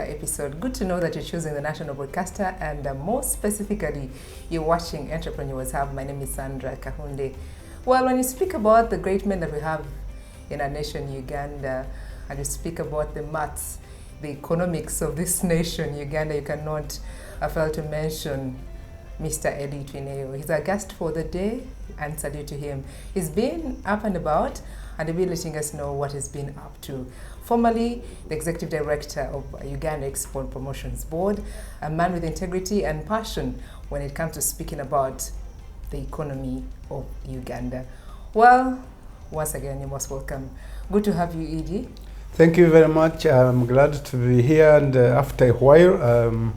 Episode. Good to know that you're choosing the national broadcaster, and more specifically, you're watching Entrepreneurs Hub. My name is Sandra Kahunde. Well, when you speak about the great men that we have in our nation, Uganda, and you speak about the maths, the economics of this nation, Uganda, you cannot fail to mention Mr. ELLY TWINEYO. He's our guest for the day, and salute to him. He's been up and about, and he'll be letting us know what he's been up to. Formerly the Executive Director of Uganda Export Promotions Board, a man with integrity and passion when it comes to speaking about the economy of Uganda. Well, once again, you're most welcome. Good to have you, ED. Thank you very much. I'm glad to be here, and after a while,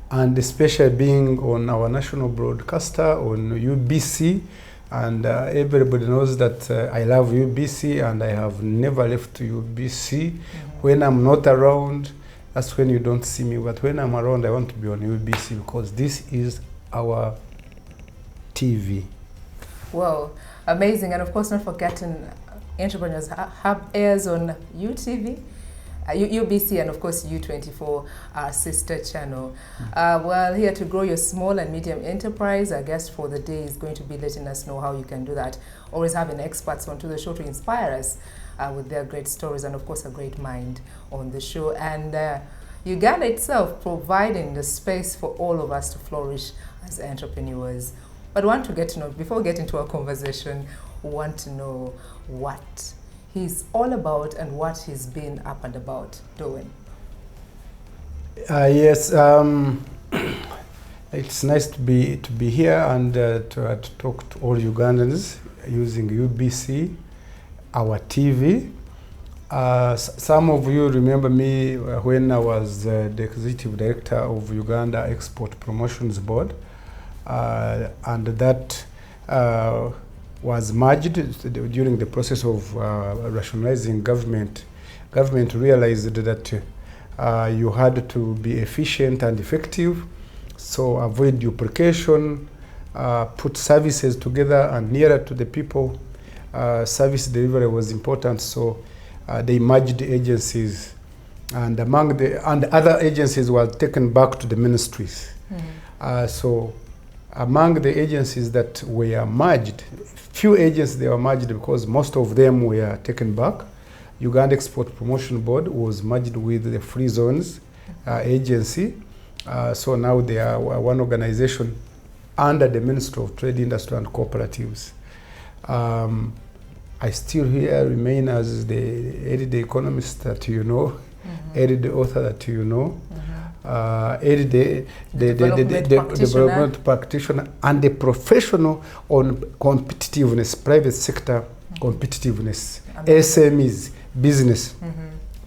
and especially being on our national broadcaster on UBC. And everybody knows that I love UBC, and I have never left UBC. When I'm not around, that's when you don't see me. But when I'm around, I want to be on UBC because this is our TV. Well, amazing. And of course, not forgetting Entrepreneurs Hub airs on UTV, UBC, and of course U24, our sister channel. Well, here to grow your small and medium enterprise, our guest for the day is going to be letting us know how you can do that. Always having experts onto the show to inspire us with their great stories, and of course a great mind on the show. And Uganda itself providing the space for all of us to flourish as entrepreneurs. But I want to get to know, before we get into our conversation, we want to know what he's all about and what he's been up and about doing. Yes, it's nice to be here and to talk to all Ugandans using UBC, our TV. Some of you remember me when I was the Executive Director of Uganda Export Promotions Board, and that was merged during the process of rationalizing government. Government realized that you had to be efficient and effective, so avoid duplication, put services together and nearer to the people. Service delivery was important, so they merged agencies, and other agencies were taken back to the ministries. So among the agencies that were merged, few agencies they were merged because most of them were taken back. Uganda Export Promotion Board was merged with the Free Zones agency. So now they are one organization under the Ministry of Trade, Industry and Cooperatives. I still here remain as the ELLY economist that you know, ELLY the author that you know. ELLY the development practitioner and the professional on competitiveness, private sector competitiveness, SMEs, business.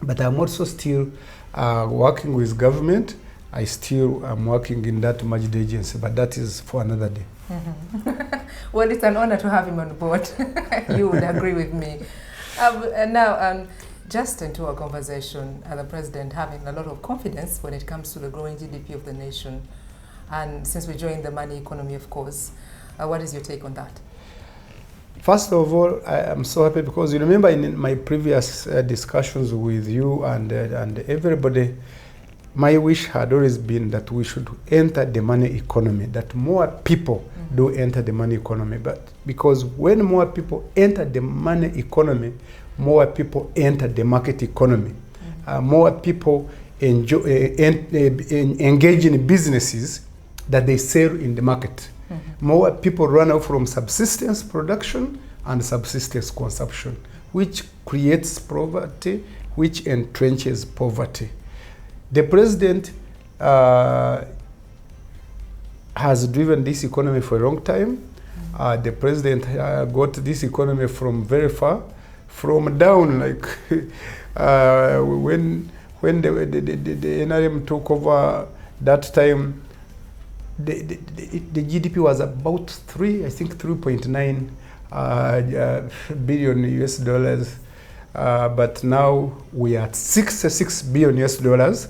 But I'm also still working with government. I still am working in that merged agency, but that is for another day. Well, it's an honor to have him on board. You would agree with me. And now, just into our conversation, the President having a lot of confidence when it comes to the growing GDP of the nation. And since we joined the money economy, of course, what is your take on that? First of all, I am so happy because you remember in my previous discussions with you and everybody, my wish had always been that we should enter the money economy, that more people do enter the money economy. But because when more people enter the money economy, more people enter the market economy. More people engage in businesses that they sell in the market. More people run out from subsistence production and subsistence consumption, which creates poverty, which entrenches poverty. The President has driven this economy for a long time. The President got this economy from very far, from down, like when the NRM took over that time, the GDP was about 3.9 billion US dollars. But now we are at $66 billion US dollars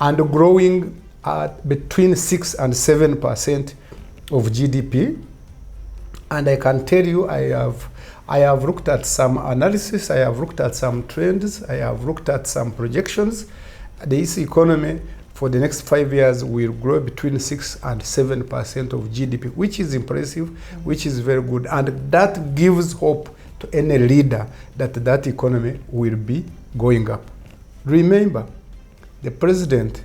and growing at between 6 and 7% of GDP. And I can tell you, I have looked at some analysis, I have looked at some trends, I have looked at some projections, this economy for the next 5 years will grow between 6 and 7% of GDP, which is impressive, which is very good. And that gives hope to any leader that that economy will be going up. Remember, the president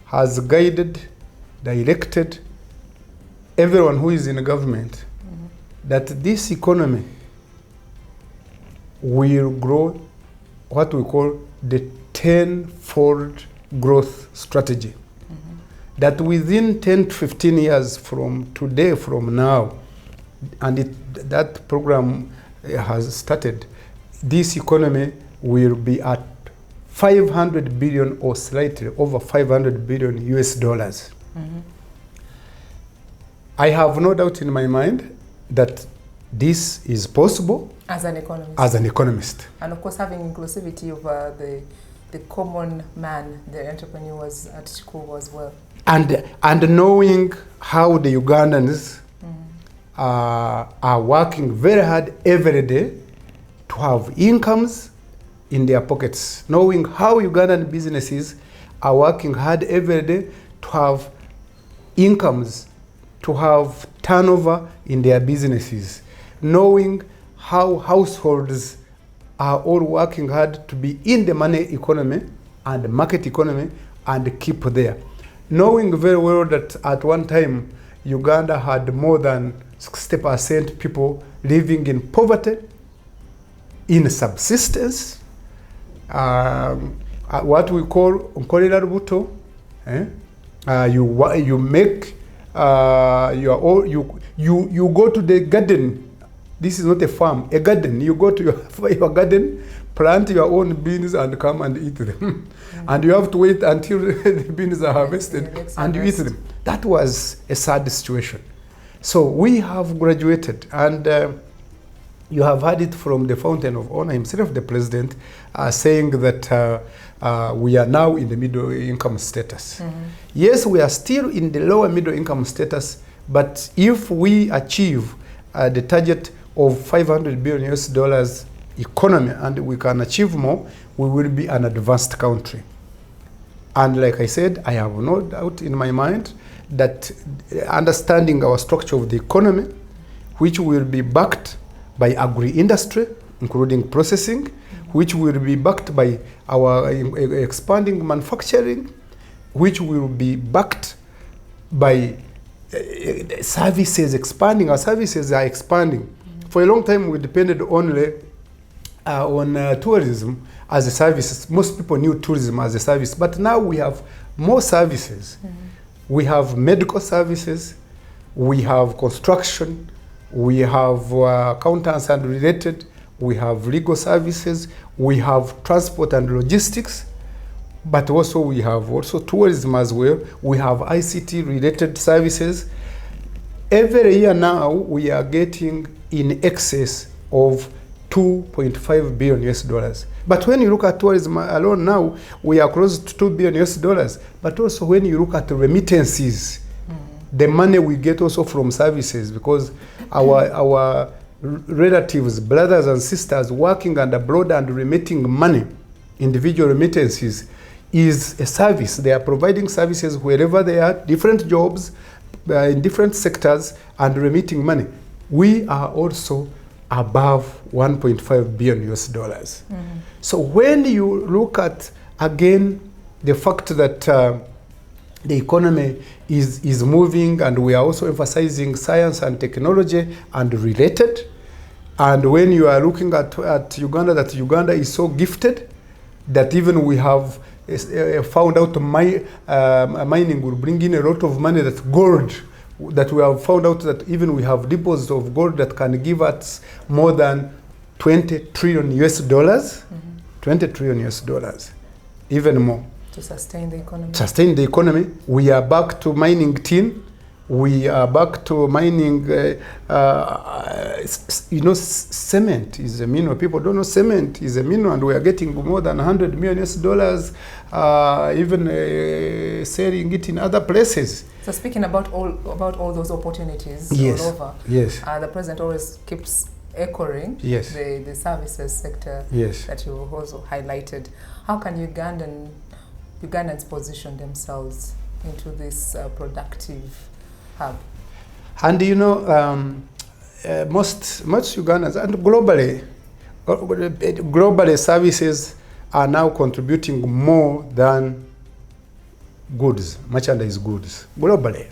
has guided, directed everyone who is in government that this economy will grow what we call the 10-fold growth strategy. That within 10 to 15 years from today, from now, and that program has started, this economy will be at 500 billion or slightly over 500 billion US dollars. I have no doubt in my mind that this is possible. As an economist. As an economist. And of course having inclusivity of the common man, the entrepreneurs at school as well. And knowing how the Ugandans are working very hard every day to have incomes in their pockets. Knowing how Ugandan businesses are working hard every day to have incomes, to have turnover in their businesses. Knowing how households are all working hard to be in the money economy and the market economy and keep there. Knowing very well that at one time Uganda had more than 60% people living in poverty, in subsistence, what we call nkolera lubuto. You make you go to the garden. This is not a farm, a garden. You go to your garden, plant your own beans and come and eat them. And you have to wait until the beans are harvested and you eat them. That was a sad situation. So we have graduated, and you have heard it from the Fountain of Honor himself, the president, saying that we are now in the middle income status. Yes, we are still in the lower middle income status, but if we achieve the target of 500 billion US dollars economy, and we can achieve more, we will be an advanced country. And like I said, I have no doubt in my mind that understanding our structure of the economy, which will be backed by agri-industry, including processing, which will be backed by our expanding manufacturing, which will be backed by services expanding. Our services are expanding. For a long time, we depended only on tourism as a service. Most people knew tourism as a service, but now we have more services. We have medical services, we have construction, we have accountants and related, we have legal services, we have transport and logistics, but also we have tourism as well. We have ICT related services. Every year now we are getting in excess of 2.5 billion US dollars. But when you look at tourism alone now, we are close to 2 billion US dollars. But also when you look at the remittances, the money we get also from services, because our relatives, brothers and sisters working and abroad and remitting money, individual remittances, is a service. They are providing services wherever they are, different jobs, in different sectors, and remitting money. We are also above 1.5 billion US dollars. So when you look at, again, the fact that the economy is moving, and we are also emphasizing science and technology and related, and when you are looking at Uganda, that Uganda is so gifted that even we have found out mining will bring in a lot of money, that gold, that we have found out that even we have deposits of gold that can give us more than 20 trillion US dollars, 20 trillion US dollars, even more. To sustain the economy. Sustain the economy. We are back to mining tin. We are back to mining, cement is a mineral. People don't know cement is a mineral, and we are getting more than 100 million US dollars, even selling it in other places. So speaking about all those opportunities yes. all over, yes. The president always keeps echoing yes. the services sector yes. that you also highlighted. How can Ugandan Ugandans position themselves into this productive hub? And you know, most Ugandans, and globally services are now contributing more than goods, merchandise goods, globally.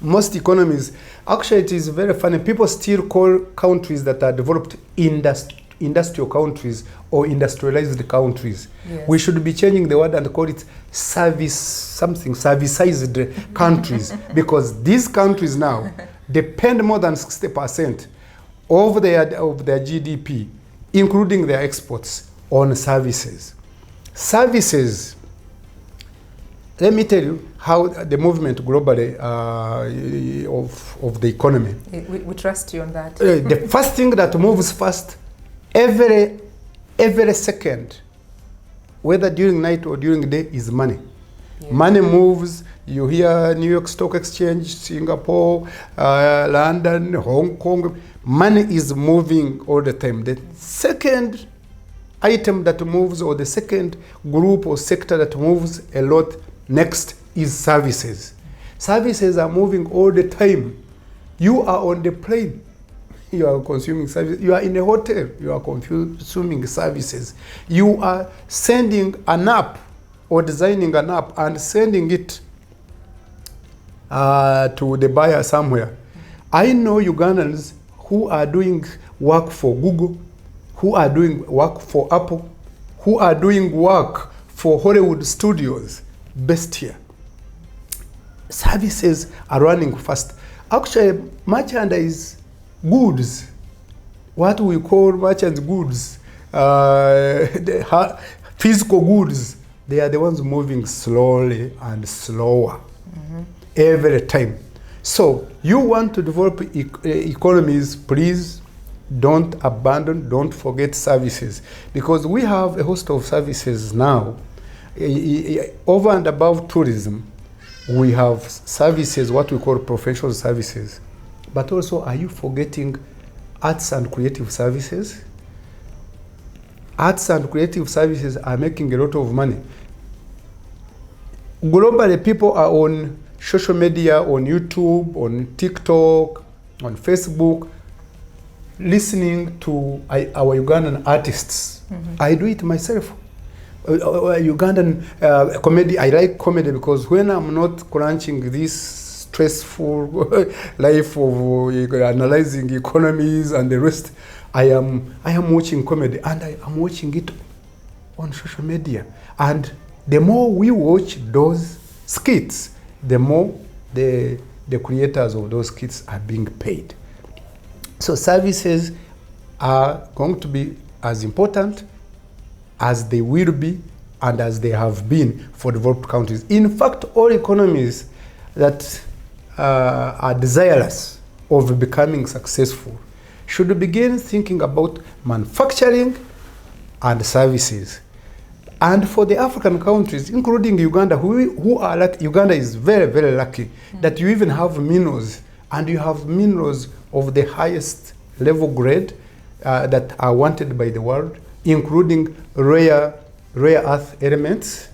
Most economies, actually it is very funny, people still call countries that are developed industrial countries or industrialized countries. Yes. We should be changing the word and call it servicized countries, because these countries now depend more than 60% of their GDP, including their exports, on services. Services, let me tell you how the movement globally of the economy. We trust you on that. The first thing that moves fast, every second, whether during night or during the day, is money. Yes. Money moves. You hear New York Stock Exchange, Singapore, London, Hong Kong. Money is moving all the time. The second item that moves, or the second group or sector that moves a lot next, is services. Services are moving all the time. You are on the plane, you are consuming services. You are in a hotel, you are consuming services. You are sending an app or designing an app and sending it to the buyer somewhere. I know Ugandans who are doing work for Google, who are doing work for Apple, who are doing work for Hollywood studios based here. Services are running fast. Actually, merchandise goods, what we call merchant goods, the physical goods, they are the ones moving slowly and slower every time. So you want to develop economies, please don't abandon, don't forget services, because we have a host of services now. Over and above tourism, we have services, what we call professional services. But also, are you forgetting arts and creative services? Arts and creative services are making a lot of money. Globally, people are on social media, on YouTube, on TikTok, on Facebook, listening to our Ugandan artists. I do it myself. Ugandan comedy, I like comedy because when I'm not crunching this stressful life of analyzing economies and the rest, I am watching comedy, and I am watching it on social media. And the more we watch those skits, the more the creators of those skits are being paid. So services are going to be as important as they will be and as they have been for developed countries. In fact, all economies that are desirous of becoming successful should begin thinking about manufacturing and services. And for the African countries, including Uganda, who are like, Uganda is very, very lucky that you even have minerals, and you have minerals of the highest level grade that are wanted by the world, including rare earth elements,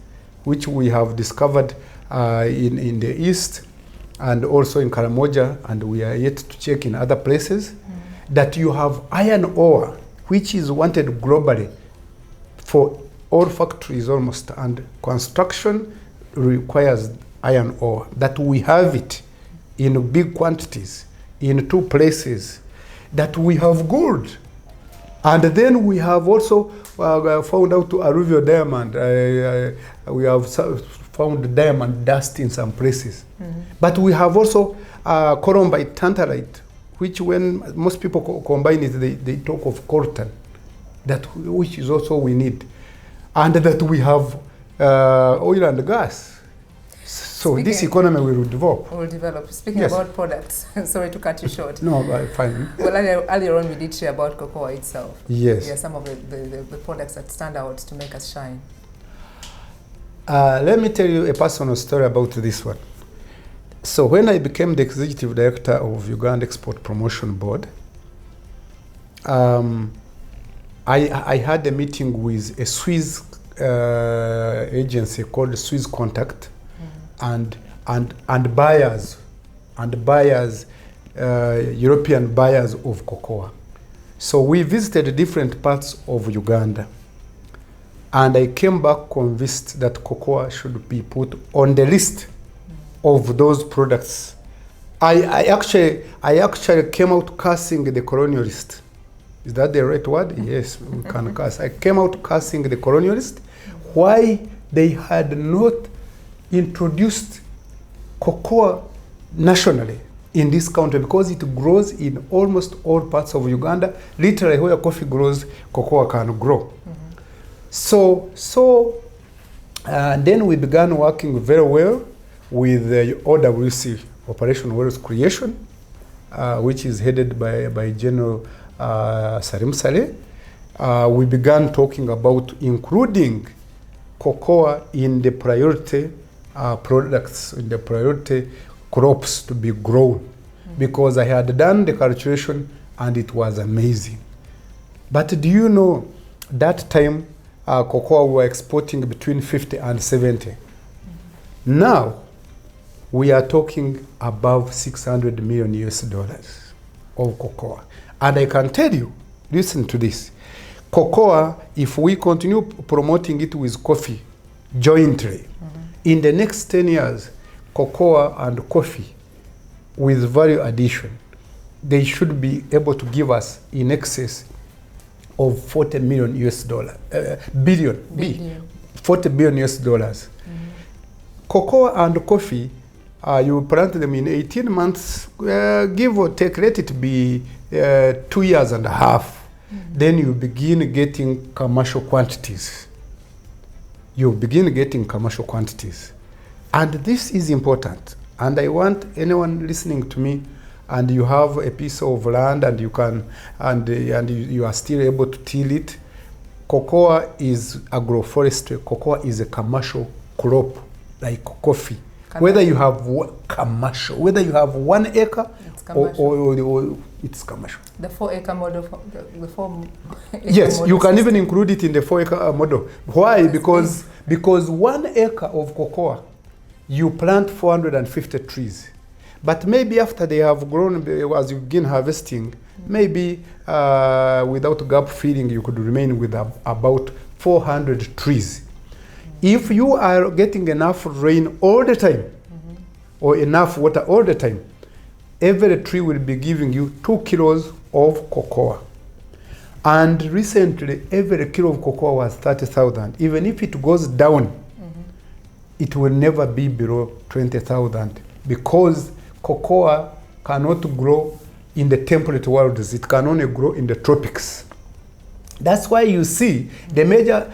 which we have discovered in the east and also in Karamoja, and we are yet to check in other places. That you have iron ore, which is wanted globally for all factories almost, and construction requires iron ore. That we have it in big quantities in two places. That we have gold. And then we have also found out alluvial diamond. We have found diamond dust in some places. But we have also columbite, tantalite, which when most people combine it, they talk of coltan, which is also we need. And that we have oil and gas. So this economy will develop. Will develop. Speaking about products, sorry to cut you short. No, fine. Well, earlier on we did share about cocoa itself. Yes. Yeah, some of the products that stand out to make us shine. Let me tell you a personal story about this one. So when I became the executive director of Uganda Export Promotion Board, I had a meeting with a Swiss agency called Swiss Contact, and buyers, European buyers of cocoa. So we visited different parts of Uganda, and I came back convinced that cocoa should be put on the list of those products. I actually came out cursing the colonialist. Is that the right word? Yes, we can curse. I came out cursing the colonialist. Why they had not introduced cocoa nationally in this country, because it grows in almost all parts of Uganda. Literally, where coffee grows, cocoa can grow. So then we began working very well with the OWC, Operation Wealth Creation, which is headed by General Salim Saleh. We began talking about including cocoa in the priority products, in the priority crops to be grown, because I had done the calculation and it was amazing. But do you know, that time cocoa we were exporting between 50 and 70. Now we are talking above 600 million US dollars of cocoa. And I can tell you, listen to this, cocoa, if we continue promoting it with coffee jointly, in the next 10 years, cocoa and coffee with value addition, they should be able to give us in excess of 40 million US dollars, billion. 40 billion US dollars. Cocoa and coffee, you plant them in 18 months, give or take, let it be 2 years and a half. Then you begin getting commercial quantities. And this is important. And I want anyone listening to me, and you have a piece of land and you can, and you are still able to till it. Cocoa is agroforestry. Cocoa is a commercial crop like coffee. Whether you have commercial, whether you have 1 acre or it's commercial. The 4-acre model, the 4 yes, you can even include it in the 4-acre model. Why? Because 1 acre of cocoa, you plant 450 trees. But maybe after they have grown, as you begin harvesting, maybe without gap filling, you could remain with about 400 trees. If you are getting enough rain all the time, or enough water all the time, every tree will be giving you 2 kilos of cocoa. And recently, every kilo of cocoa was 30,000. Even if it goes down, it will never be below 20,000, because cocoa cannot grow in the temperate worlds. It can only grow in the tropics. That's why you see the major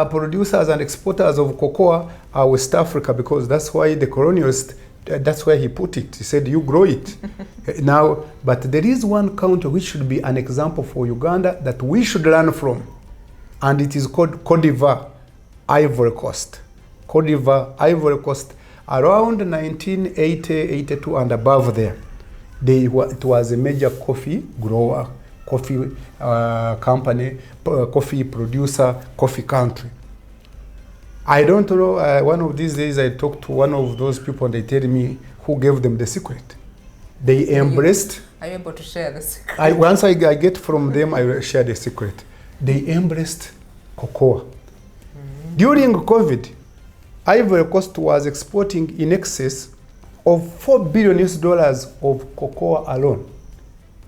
producers and exporters of cocoa are West Africa, because that's why the colonialist, that's where he put it. He said, you grow it. Now, but there is one country which should be an example for Uganda that we should learn from, and it is called Cote d'Ivoire, Ivory Coast. Cote d'Ivoire, Ivory Coast, around 1980, 82 and above there, it was a major coffee grower, coffee company, coffee producer, coffee country. I don't know, one of these days I talked to one of those people and they tell me who gave them the secret. They embraced. Are you able to share the secret? Once I get from them, I will share the secret. They embraced cocoa. During COVID, Ivory Coast was exporting in excess of $4 billion of cocoa alone.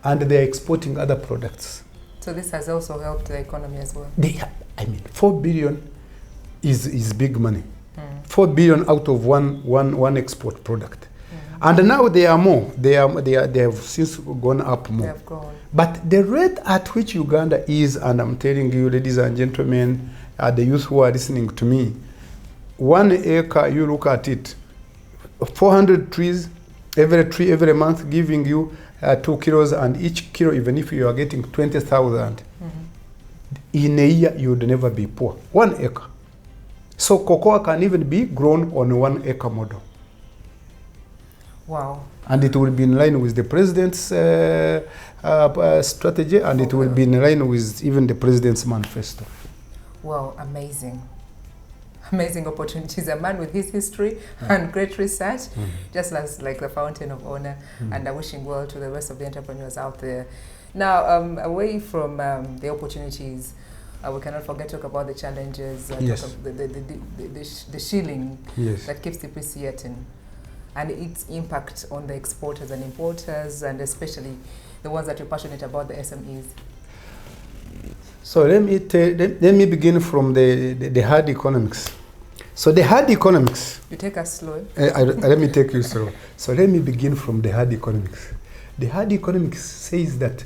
And they are exporting other products. So this has also helped the economy as well? $4 billion is big money. 4 billion out of one export product. And now they are more. They have since gone up more. They have grown. But the rate at which Uganda is, and I'm telling you, ladies and gentlemen, the youth who are listening to me, 1 acre, you look at it, 400 trees, every tree every month giving you 2 kilos, and each kilo, even if you are getting 20,000, in a year you would never be poor. 1 acre. So cocoa can even be grown on a 1 acre model. Wow. And it will be in line with the president's strategy, and it will be in line with even the president's manifesto. Wow, amazing. amazing opportunities, a man with his history and great research, just as like the fountain of honor, and wishing well to the rest of the entrepreneurs out there. Now, away from the opportunities, we cannot forget to talk about the challenges, Yes. talk of the shilling Yes. that keeps depreciating, and its impact on the exporters and importers, and especially the ones that are passionate about, the SMEs. So let me begin from the hard economics. So the hard economics. You take us slow. Let me take you slow. So let me begin from the hard economics. The hard economics says that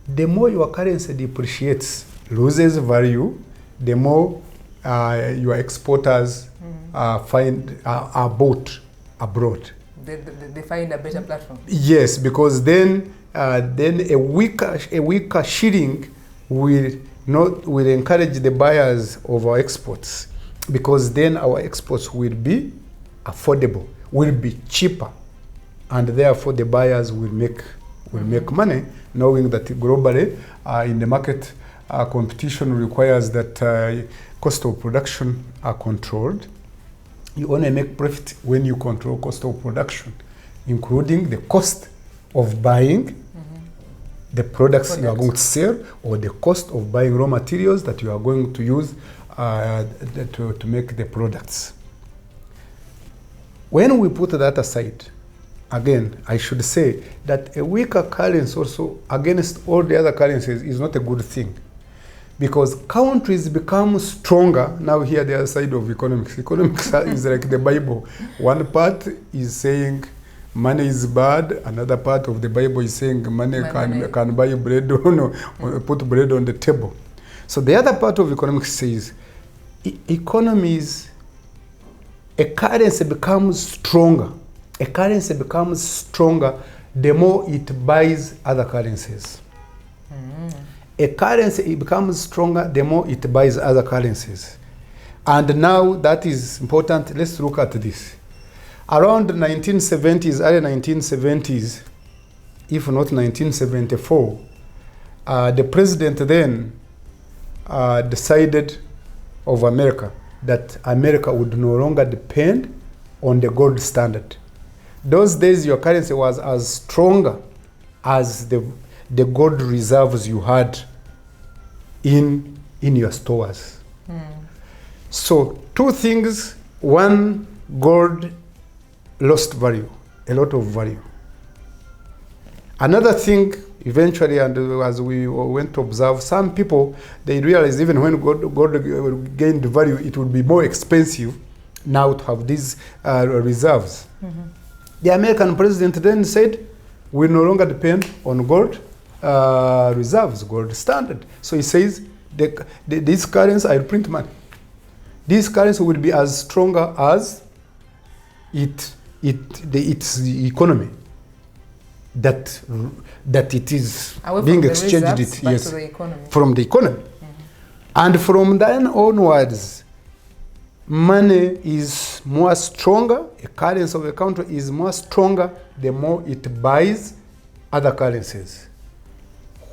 the more your currency depreciates, loses value, the more your exporters are bought abroad. They find a better platform. Yes, because then a weaker shilling will encourage the buyers of our exports, because then our exports will be affordable, will be cheaper, and therefore the buyers will make money, knowing that globally in the market competition requires that cost of production are controlled. You only make profit when you control cost of production, including the cost of buying the products you are going to sell, or the cost of buying raw materials that you are going to use to make the products. When we put that aside, again, I should say that a weaker currency also against all the other currencies is not a good thing, because countries become stronger. Now here the other side of economics. Economics is like the Bible. One part is saying money is bad. Another part of the Bible is saying money can buy bread, put bread on the table. So the other part of economics says economies, a currency becomes stronger. A currency becomes stronger the more it buys other currencies. A currency becomes stronger the more it buys other currencies. And now that is important. Let's look at this. Around the 1970s, early 1970s, if not 1974, the president then decided of America that America would no longer depend on the gold standard. Those days your currency was as stronger as the gold reserves you had in your stores. So two things. One, gold lost value, a lot of value. Another thing, eventually, and as we went to observe, some people, they realized even when gold gained value, it would be more expensive now to have these reserves. The American president then said, we no longer depend on gold reserves, gold standard. So he says, this currency, I'll print money. This currency will be as stronger as its economy that it is being exchanged. It, yes, to the economy. From the economy. And from then onwards, money is more stronger. A currency of a country is more stronger the more it buys other currencies.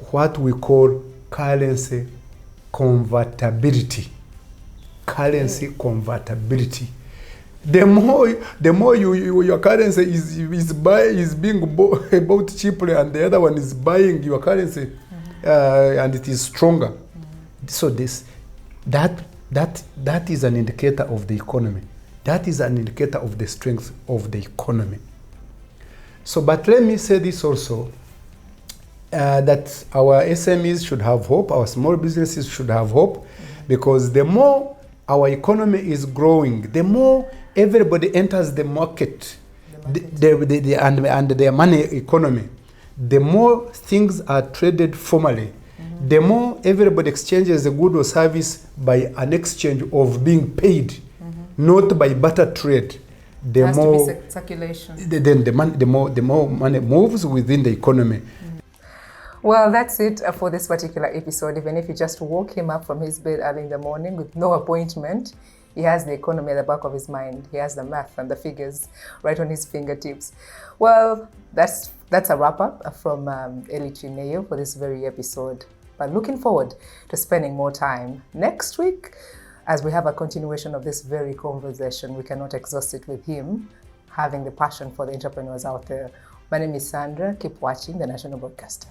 What we call currency convertibility. Currency convertibility. The more your currency is being bought cheaply, and the other one is buying your currency, and it is stronger. So that is an indicator of the economy. That is an indicator of the strength of the economy. So, but let me say this also, that our SMEs should have hope, our small businesses should have hope, because the more our economy is growing, the more everybody enters the market, and their money economy, the more things are traded formally, the more everybody exchanges a good or service by an exchange of being paid, not by barter trade. The more to be circulation. Then the more money moves within the economy. Well, that's it for this particular episode. Even if you just woke him up from his bed early in the morning with no appointment, he has the economy at the back of his mind. He has the math and the figures right on his fingertips. Well, that's a wrap-up from ELLY TWINEYO for this very episode. But looking forward to spending more time next week as we have a continuation of this very conversation. We cannot exhaust it with him having the passion for the entrepreneurs out there. My name is Sandra. Keep watching the National Broadcaster.